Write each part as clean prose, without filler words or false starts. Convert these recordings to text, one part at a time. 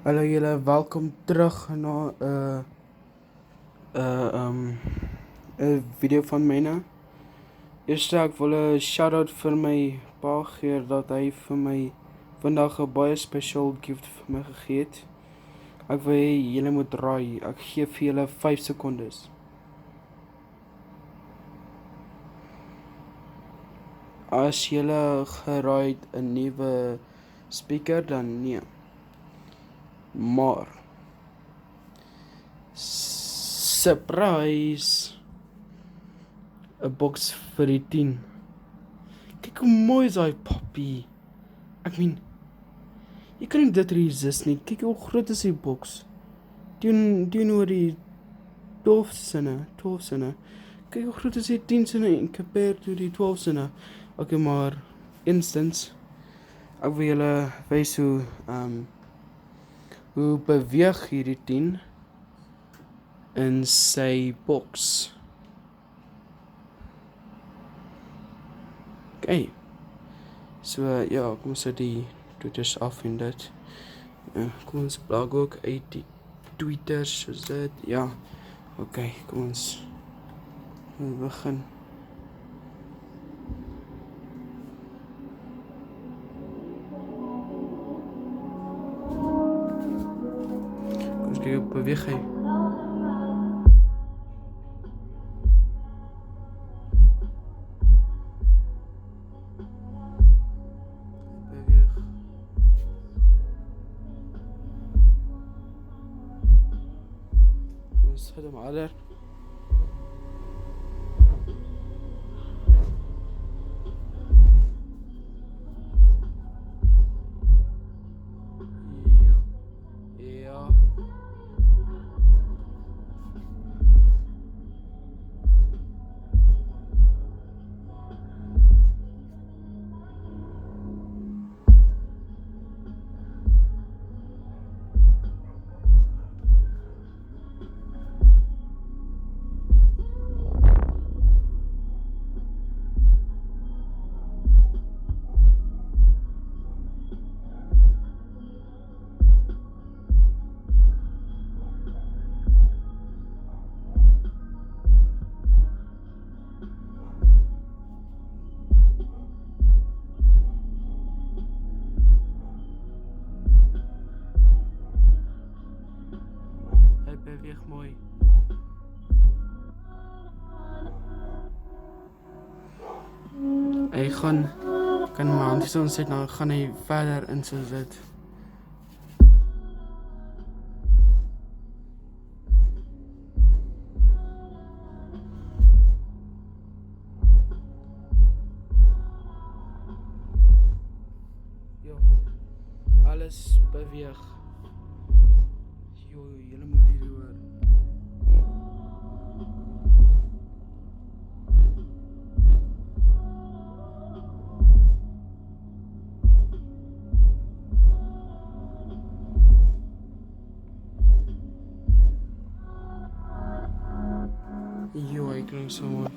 Hallo julle, welkom terug na 'n video van myne. Eerst ek wil 'n shout-out vir my pa gee dat hy vir my vandag 'n baie special gift vir my gegee het. Ek wil hê julle moet raai. Ek gee vir julle 5 sekondes. As julle geraai het 'n nuwe speaker, dan nee. Maar surprise! 'n box vir die 10. Kyk hoe mooi is daai poppy. Ek meen, jy kan nie dit resist nie. Kyk hoe groot is die box. Teenoor die 12 sinne. Kyk hoe groot is die 10 sinne en compared to die 12 sinne. Okay, maar instance, ek wil julle wys hoe beweeg hierdie 10 in sy box. Okay. So ja, kom ons sit die tweeters af en dit. Kom ons blog ook uit die tweeters soos dit. Ja. Okay, kom ons begin. Kom ons kyk hoe beweeg hy. Ons het hom alder. Ja. Hy beweeg mooi. Hy kan my hand so sit, dan gaan hy verder in soos dit. Ja. Alles beweeg. Julle moet hierdie hoor. Ek klink so mooi.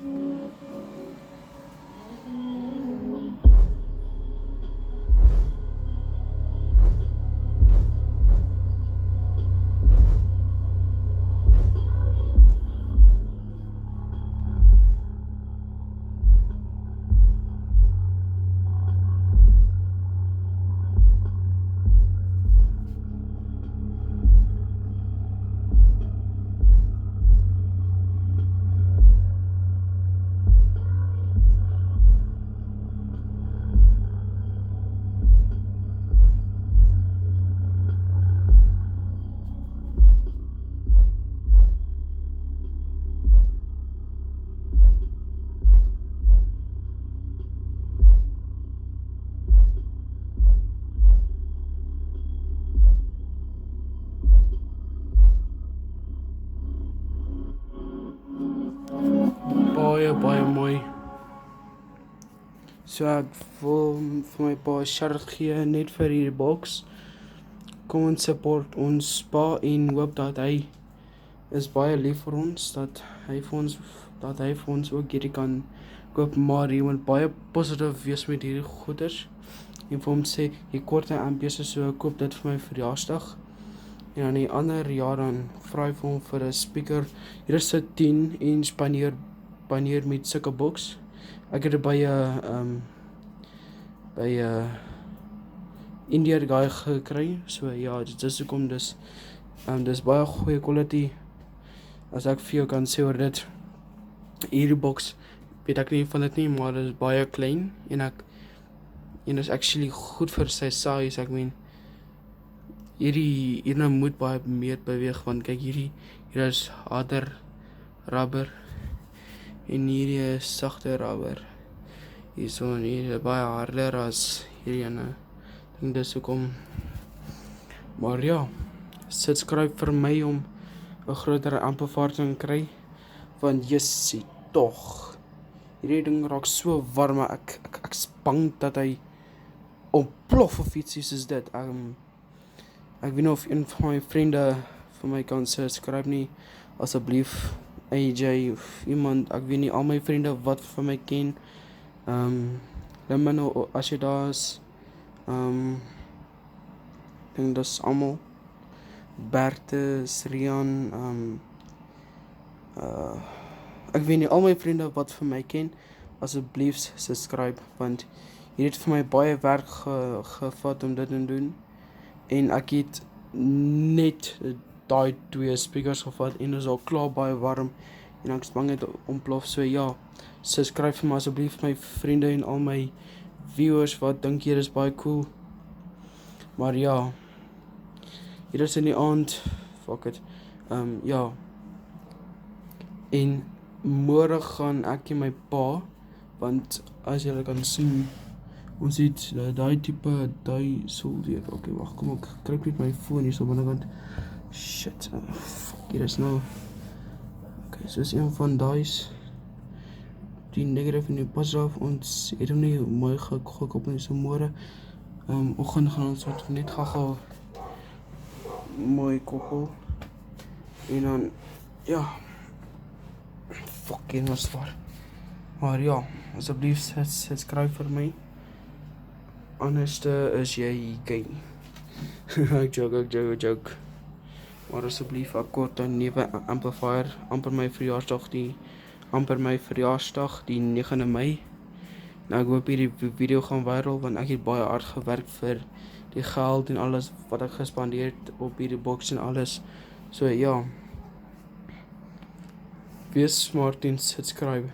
Baie mooi. So ek wil vir my pa shout-out gee net vir hierdie box. Kom ons support ons pa en hoop dat hy is baie lief vir ons, dat hy vir ons ook hierdie kan koop, maar jy moet baie positief wees met hierdie goeders. En vir hom sê, jy kort 'n ambiesie, so koop dit vir my verjaarsdag. En dan die ander jaar dan vra ek vir hom vir 'n speaker. Hier is 'n 10-inch paneer met sulke boks. Ek het dit by 'n Indian guy gekry. So ja, dis hoekom dis baie goeie quality. As ek vir jou kan sê oor dit. Hierdie boks weet ek nie van dit nie, maar dit is baie klein en is actually goed vir sy size. Ek meen hierdie moet baie meer beweeg want kyk hier is harder rubber en hierdie is sagte rubber. Hier is baie harder as hierdie ene. Ek dink dis hoekom. Maar ja, subscribe vir my om 'n groter amplifier te kry want jessie tog. Hierdie ding raak so warm, maar ek is bang dat hy ontplof of iets soos dit. Ek weet nie of een van my vriende vir my kan subscribe nie, asseblief AJ of iemand, ek weet nie, al my vriende wat vir my ken, laat my nou as jy daar is. Ek dink dis almal. Bertus, Rian, ek weet nie, al my vriende wat vir my ken, asseblief subscribe want hier het vir my baie werk gevat om dit te doen en ek het net daai 2 speakers gevat en dit is al klaar baie warm en ek is bang dit ontplof. So ja, subscribe vir my asseblief my vriende en al my viewers wat dink hier is baie cool. Maar ja, hier is in die aand, fuck it, ja, en môre gaan ek en my pa, want as julle kan sien, ons het daai soldier, okay, wag, kom ek kruip net my foon hier so binnekant, shit, fuck, hier is nou, okay, so is een van daai's, die negative en die positive, ons het hom nie mooi gekop nie, so môre, oggend gaan ons net gou mooi koppel, en dan, ja, fucking was zwaar. Maar ja, asseblief subscribe vir my. Anders is jy gay. Ek joke. Maar asseblief, ek kort 'n nuwe amplifier, amper my verjaarsdag die 9de Mei. Nou ek hoop hierdie video gaan viral want ek het baie hard gewerk vir die geld en alles wat ek gespandeer het op hierdie box en alles. So ja. Wees smart en subscribe.